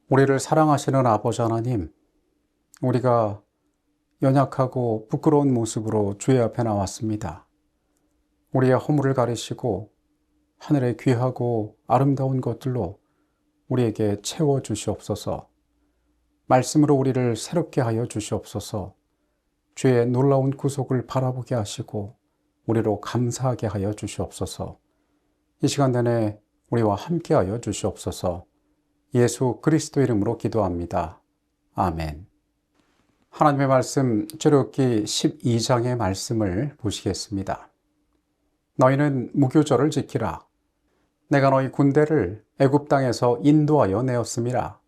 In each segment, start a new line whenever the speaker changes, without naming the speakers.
우리를 사랑하시는 아버지 하나님, 우리가 연약하고 부끄러운 모습으로 주의 앞에 나왔습니다. 우리의 허물을 가리시고 하늘의 귀하고 아름다운 것들로 우리에게 채워 주시옵소서. 말씀으로 우리를 새롭게 하여 주시옵소서. 주의 놀라운 구속을 바라보게 하시고 우리로 감사하게 하여 주시옵소서. 이 시간 내내 우리와 함께 하여 주시옵소서. 예수 그리스도 이름으로 기도합니다. 아멘. 하나님의 말씀 출애굽기 12장의 말씀을 보시겠습니다. 너희는 무교절을 지키라. 내가 너희 군대를 애굽 땅에서 인도하여 내었음이라.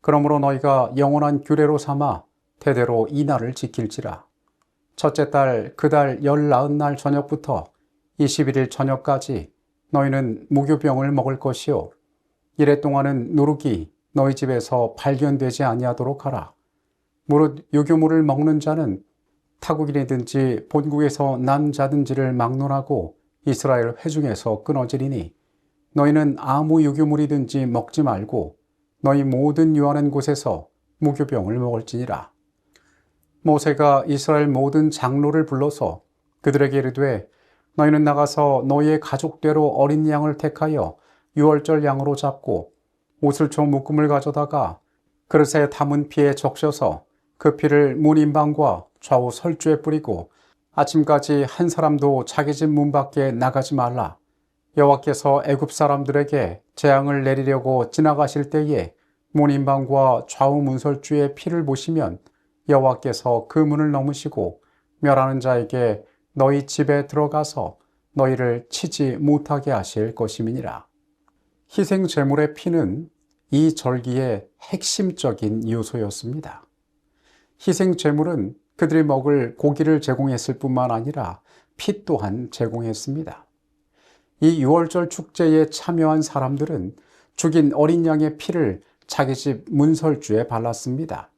그러므로 너희가 영원한 규례로 삼아 대대로 이 날을 지킬지라. 첫째 달 그 달 19날 저녁부터 21일 저녁까지 너희는 무교병을 먹을 것이요 이래 동안은 누룩이 너희 집에서 발견되지 아니하도록 하라. 무릇 유교물을 먹는 자는 타국인이든지 본국에서 난 자든지를 막론하고 이스라엘 회중에서 끊어지리니 너희는 아무 유교물이든지 먹지 말고 너희 모든 유하는 곳에서 무교병을 먹을지니라. 모세가 이스라엘 모든 장로를 불러서 그들에게 이르되 너희는 나가서 너희의 가족대로 어린 양을 택하여 유월절 양으로 잡고 오슬초 묶음을 가져다가 그릇에 담은 피에 적셔서 그 피를 문 인방과 좌우 설주에 뿌리고 아침까지 한 사람도 자기 집 문 밖에 나가지 말라. 여호와께서 애굽 사람들에게 재앙을 내리려고 지나가실 때에 문 인방과 좌우 문설주의 피를 보시면 여호와께서 그 문을 넘으시고 멸하는 자에게 너희 집에 들어가서 너희를 치지 못하게 하실 것임이니라. 희생 제물의 피는 이 절기의 핵심적인 요소였습니다. 희생 제물은 그들이 먹을 고기를 제공했을 뿐만 아니라 피 또한 제공했습니다. 이 유월절 축제에 참여한 사람들은 죽인 어린 양의 피를 자기 집 문설주에 발랐습니다.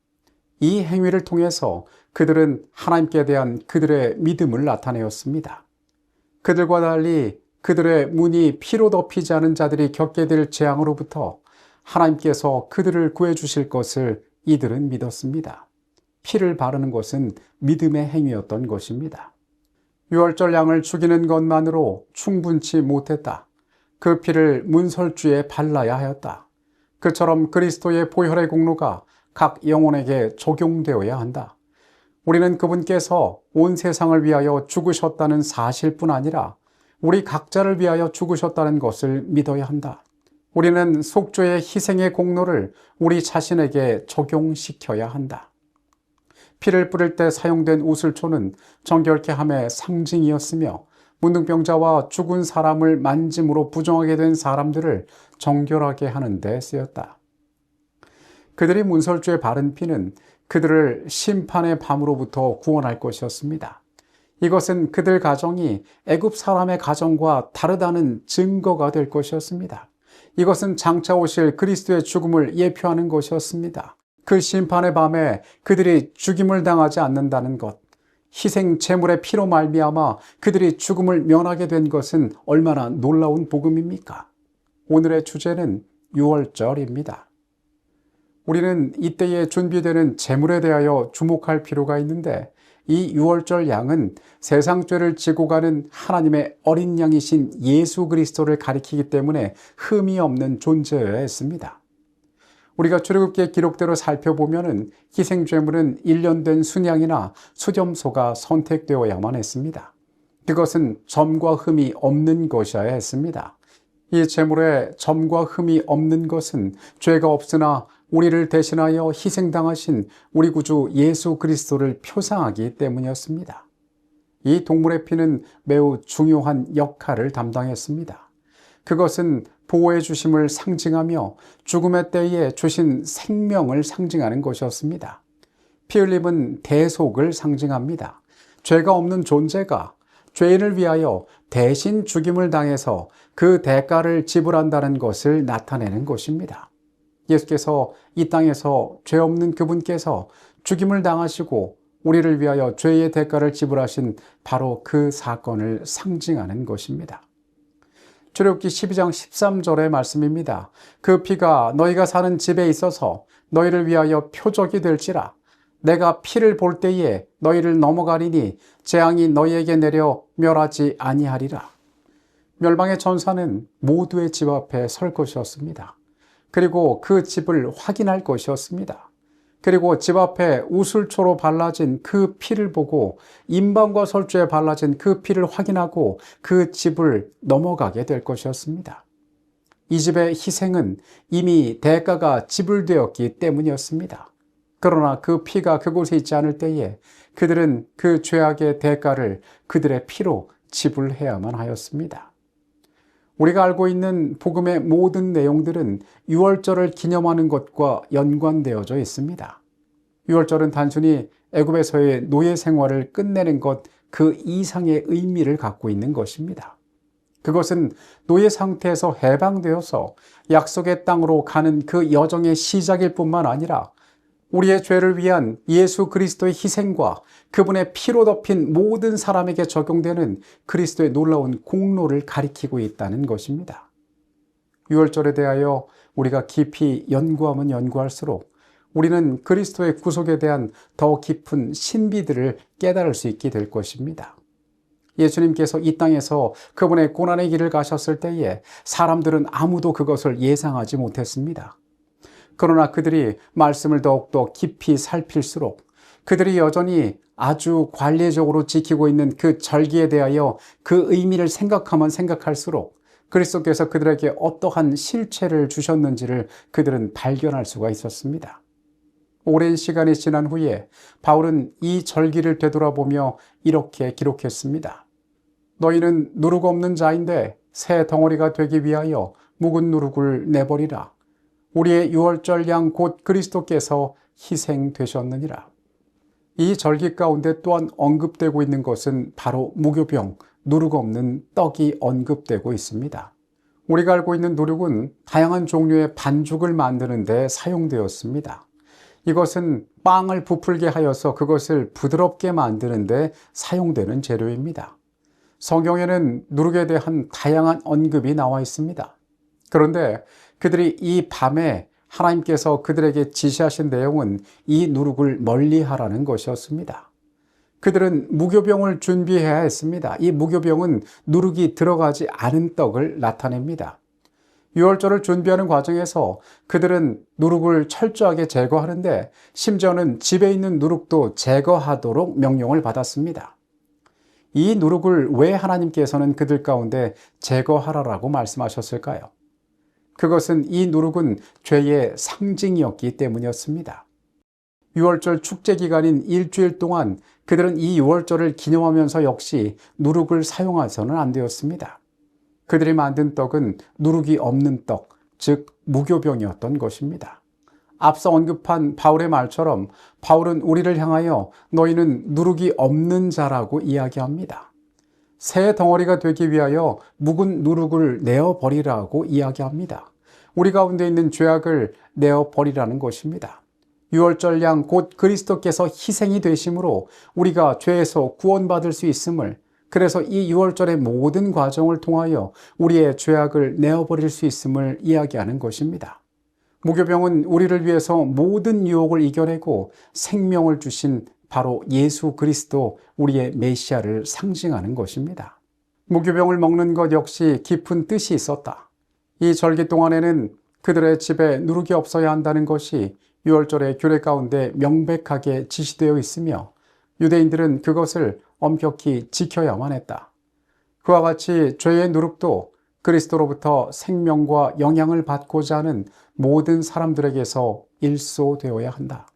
이 행위를 통해서 그들은 하나님께 대한 그들의 믿음을 나타내었습니다. 그들과 달리 그들의 문이 피로 덮이지 않은 자들이 겪게 될 재앙으로부터 하나님께서 그들을 구해주실 것을 이들은 믿었습니다. 피를 바르는 것은 믿음의 행위였던 것입니다. 유월절 양을 죽이는 것만으로 충분치 못했다. 그 피를 문설주에 발라야 하였다. 그처럼 그리스도의 보혈의 공로가 각 영혼에게 적용되어야 한다. 우리는 그분께서 온 세상을 위하여 죽으셨다는 사실뿐 아니라 우리 각자를 위하여 죽으셨다는 것을 믿어야 한다. 우리는 속죄의 희생의 공로를 우리 자신에게 적용시켜야 한다. 피를 뿌릴 때 사용된 우슬초는 정결케 함의 상징이었으며 문둥병자와 죽은 사람을 만짐으로 부정하게 된 사람들을 정결하게 하는 데 쓰였다. 그들이 문설주에 바른 피는 그들을 심판의 밤으로부터 구원할 것이었습니다. 이것은 그들 가정이 애굽 사람의 가정과 다르다는 증거가 될 것이었습니다. 이것은 장차 오실 그리스도의 죽음을 예표하는 것이었습니다. 그 심판의 밤에 그들이 죽임을 당하지 않는다는 것, 희생 제물의 피로 말미암아 그들이 죽음을 면하게 된 것은 얼마나 놀라운 복음입니까? 오늘의 주제는 유월절입니다. 우리는 이때에 준비되는 제물에 대하여 주목할 필요가 있는데 이 유월절 양은 세상 죄를 지고 가는 하나님의 어린 양이신 예수 그리스도를 가리키기 때문에 흠이 없는 존재여야 했습니다. 우리가 출애굽기의 기록대로 살펴보면 희생제물은 1년 된 순양이나 수염소가 선택되어야만 했습니다. 그것은 점과 흠이 없는 것이어야 했습니다. 이 제물에 점과 흠이 없는 것은 죄가 없으나 우리를 대신하여 희생당하신 우리 구주 예수 그리스도를 표상하기 때문이었습니다. 이 동물의 피는 매우 중요한 역할을 담당했습니다. 그것은 보호해 주심을 상징하며 죽음의 때에 주신 생명을 상징하는 것이었습니다. 피 흘림은 대속을 상징합니다. 죄가 없는 존재가 죄인을 위하여 대신 죽임을 당해서 그 대가를 지불한다는 것을 나타내는 것입니다. 예수께서 이 땅에서 죄 없는 그분께서 죽임을 당하시고 우리를 위하여 죄의 대가를 지불하신 바로 그 사건을 상징하는 것입니다. 출애굽기 12장 13절의 말씀입니다. 그 피가 너희가 사는 집에 있어서 너희를 위하여 표적이 될지라. 내가 피를 볼 때에 너희를 넘어가리니 재앙이 너희에게 내려 멸하지 아니하리라. 멸망의 천사는 모두의 집 앞에 설 것이었습니다. 그리고 그 집을 확인할 것이었습니다. 그리고 집 앞에 우슬초로 발라진 그 피를 보고 임방과 설주에 발라진 그 피를 확인하고 그 집을 넘어가게 될 것이었습니다. 이 집의 희생은 이미 대가가 지불되었기 때문이었습니다. 그러나 그 피가 그곳에 있지 않을 때에 그들은 그 죄악의 대가를 그들의 피로 지불해야만 하였습니다. 우리가 알고 있는 복음의 모든 내용들은 유월절을 기념하는 것과 연관되어져 있습니다. 유월절은 단순히 애굽에서의 노예 생활을 끝내는 것 그 이상의 의미를 갖고 있는 것입니다. 그것은 노예 상태에서 해방되어서 약속의 땅으로 가는 그 여정의 시작일 뿐만 아니라 우리의 죄를 위한 예수 그리스도의 희생과 그분의 피로 덮인 모든 사람에게 적용되는 그리스도의 놀라운 공로를 가리키고 있다는 것입니다. 유월절에 대하여 우리가 깊이 연구하면 연구할수록 우리는 그리스도의 구속에 대한 더 깊은 신비들을 깨달을 수 있게 될 것입니다. 예수님께서 이 땅에서 그분의 고난의 길을 가셨을 때에 사람들은 아무도 그것을 예상하지 못했습니다. 그러나 그들이 말씀을 더욱더 깊이 살필수록 그들이 여전히 아주 관례적으로 지키고 있는 그 절기에 대하여 그 의미를 생각하면 생각할수록 그리스도께서 그들에게 어떠한 실체를 주셨는지를 그들은 발견할 수가 있었습니다. 오랜 시간이 지난 후에 바울은 이 절기를 되돌아보며 이렇게 기록했습니다. 너희는 누룩 없는 자인데 새 덩어리가 되기 위하여 묵은 누룩을 내버리라. 우리의 유월절 양 곧 그리스도께서 희생되셨느니라. 이 절기 가운데 또한 언급되고 있는 것은 바로 무교병, 누룩 없는 떡이 언급되고 있습니다. 우리가 알고 있는 누룩은 다양한 종류의 반죽을 만드는 데 사용되었습니다. 이것은 빵을 부풀게 하여서 그것을 부드럽게 만드는 데 사용되는 재료입니다. 성경에는 누룩에 대한 다양한 언급이 나와 있습니다. 그런데 그들이 이 밤에 하나님께서 그들에게 지시하신 내용은 이 누룩을 멀리하라는 것이었습니다. 그들은 무교병을 준비해야 했습니다. 이 무교병은 누룩이 들어가지 않은 떡을 나타냅니다. 유월절을 준비하는 과정에서 그들은 누룩을 철저하게 제거하는데 심지어는 집에 있는 누룩도 제거하도록 명령을 받았습니다. 이 누룩을 왜 하나님께서는 그들 가운데 제거하라라고 말씀하셨을까요? 그것은 이 누룩은 죄의 상징이었기 때문이었습니다. 유월절 축제 기간인 일주일 동안 그들은 이 유월절을 기념하면서 역시 누룩을 사용해서는 안 되었습니다. 그들이 만든 떡은 누룩이 없는 떡, 즉 무교병이었던 것입니다. 앞서 언급한 바울의 말처럼 바울은 우리를 향하여 너희는 누룩이 없는 자라고 이야기합니다. 새 덩어리가 되기 위하여 묵은 누룩을 내어버리라고 이야기합니다. 우리 가운데 있는 죄악을 내어버리라는 것입니다. 유월절 양 곧 그리스도께서 희생이 되심으로 우리가 죄에서 구원받을 수 있음을, 그래서 이 유월절의 모든 과정을 통하여 우리의 죄악을 내어버릴 수 있음을 이야기하는 것입니다. 무교병은 우리를 위해서 모든 유혹을 이겨내고 생명을 주신 바로 예수 그리스도, 우리의 메시아를 상징하는 것입니다. 무교병을 먹는 것 역시 깊은 뜻이 있었다. 이 절기 동안에는 그들의 집에 누룩이 없어야 한다는 것이 유월절의 규례 가운데 명백하게 지시되어 있으며 유대인들은 그것을 엄격히 지켜야만 했다. 그와 같이 죄의 누룩도 그리스도로부터 생명과 영향을 받고자 하는 모든 사람들에게서 일소되어야 한다.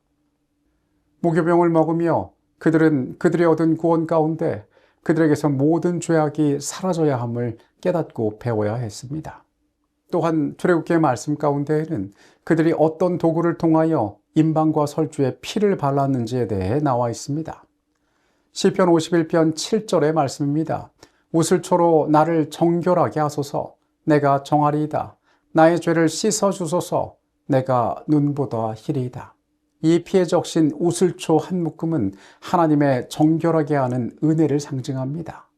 무교병을 먹으며 그들은 그들이 얻은 구원 가운데 그들에게서 모든 죄악이 사라져야 함을 깨닫고 배워야 했습니다. 또한 출애굽기의 말씀 가운데에는 그들이 어떤 도구를 통하여 임방과 설주에 피를 발랐는지에 대해 나와 있습니다. 시편 51편 7절의 말씀입니다. 우슬초로 나를 정결하게 하소서. 내가 정하리이다. 나의 죄를 씻어주소서. 내가 눈보다 희리이다. 이 피에 적신 우슬초 한 묶음은 하나님의 정결하게 하는 은혜를 상징합니다.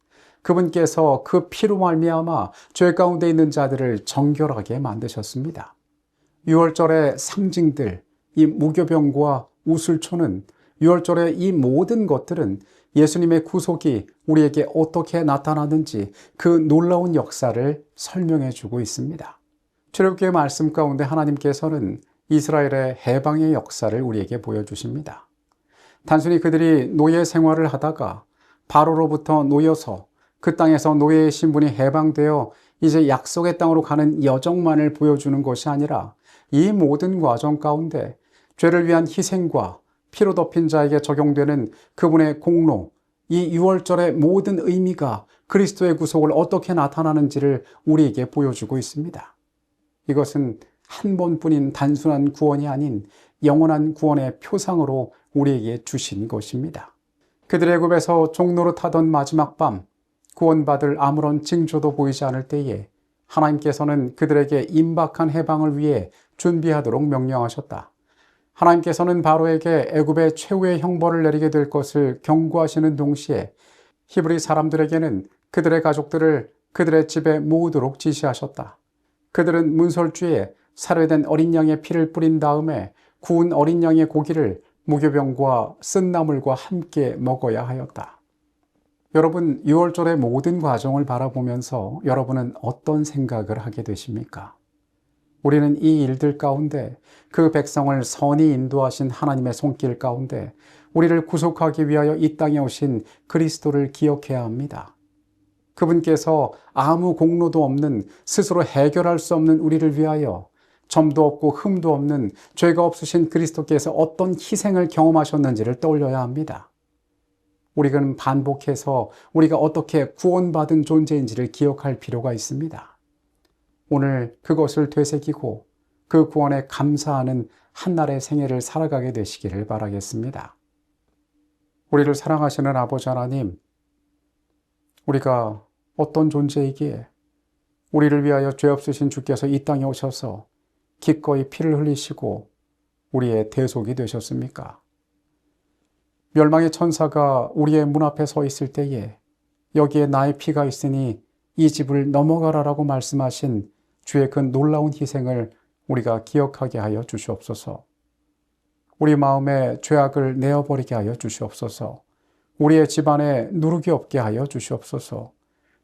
그분께서 그 피로 말미암아 죄 가운데 있는 자들을 정결하게 만드셨습니다. 유월절의 상징들, 이 무교병과 우슬초는, 유월절의 이 모든 것들은 예수님의 구속이 우리에게 어떻게 나타나는지 그 놀라운 역사를 설명해 주고 있습니다. 출애굽기의 말씀 가운데 하나님께서는 이스라엘의 해방의 역사를 우리에게 보여주십니다. 단순히 그들이 노예 생활을 하다가 바로로부터 놓여서 그 땅에서 노예의 신분이 해방되어 이제 약속의 땅으로 가는 여정만을 보여주는 것이 아니라 이 모든 과정 가운데 죄를 위한 희생과 피로 덮인 자에게 적용되는 그분의 공로, 이 유월절의 모든 의미가 그리스도의 구속을 어떻게 나타나는지를 우리에게 보여주고 있습니다. 이것은 한 번뿐인 단순한 구원이 아닌 영원한 구원의 표상으로 우리에게 주신 것입니다. 그들의 애굽에서 종노릇하던 마지막 밤, 구원받을 아무런 징조도 보이지 않을 때에 하나님께서는 그들에게 임박한 해방을 위해 준비하도록 명령하셨다. 하나님께서는 바로에게 애굽의 최후의 형벌을 내리게 될 것을 경고하시는 동시에 히브리 사람들에게는 그들의 가족들을 그들의 집에 모으도록 지시하셨다. 그들은 문설주에 살해된 어린 양의 피를 뿌린 다음에 구운 어린 양의 고기를 무교병과 쓴나물과 함께 먹어야 하였다. 여러분, 유월절의 모든 과정을 바라보면서 여러분은 어떤 생각을 하게 되십니까? 우리는 이 일들 가운데 그 백성을 선히 인도하신 하나님의 손길 가운데 우리를 구속하기 위하여 이 땅에 오신 그리스도를 기억해야 합니다. 그분께서 아무 공로도 없는, 스스로 해결할 수 없는 우리를 위하여 점도 없고 흠도 없는 죄가 없으신 그리스도께서 어떤 희생을 경험하셨는지를 떠올려야 합니다. 우리는 반복해서 우리가 어떻게 구원받은 존재인지를 기억할 필요가 있습니다. 오늘 그것을 되새기고 그 구원에 감사하는 한날의 생애를 살아가게 되시기를 바라겠습니다. 우리를 사랑하시는 아버지 하나님, 우리가 어떤 존재이기에 우리를 위하여 죄 없으신 주께서 이 땅에 오셔서 기꺼이 피를 흘리시고 우리의 대속이 되셨습니까? 멸망의 천사가 우리의 문 앞에 서 있을 때에 여기에 나의 피가 있으니 이 집을 넘어가라라고 말씀하신 주의 그 놀라운 희생을 우리가 기억하게 하여 주시옵소서. 우리 마음에 죄악을 내어버리게 하여 주시옵소서. 우리의 집안에 누룩이 없게 하여 주시옵소서.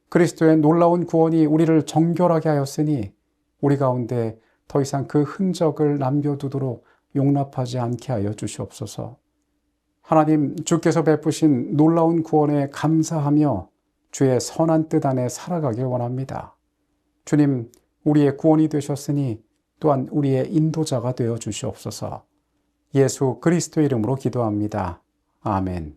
그리스도의 놀라운 구원이 우리를 정결하게 하였으니 우리 가운데 더 이상 그 흔적을 남겨두도록 용납하지 않게 하여 주시옵소서. 하나님, 주께서 베푸신 놀라운 구원에 감사하며 주의 선한 뜻 안에 살아가길 원합니다. 주님, 우리의 구원이 되셨으니 또한 우리의 인도자가 되어 주시옵소서. 예수 그리스도의 이름으로 기도합니다. 아멘.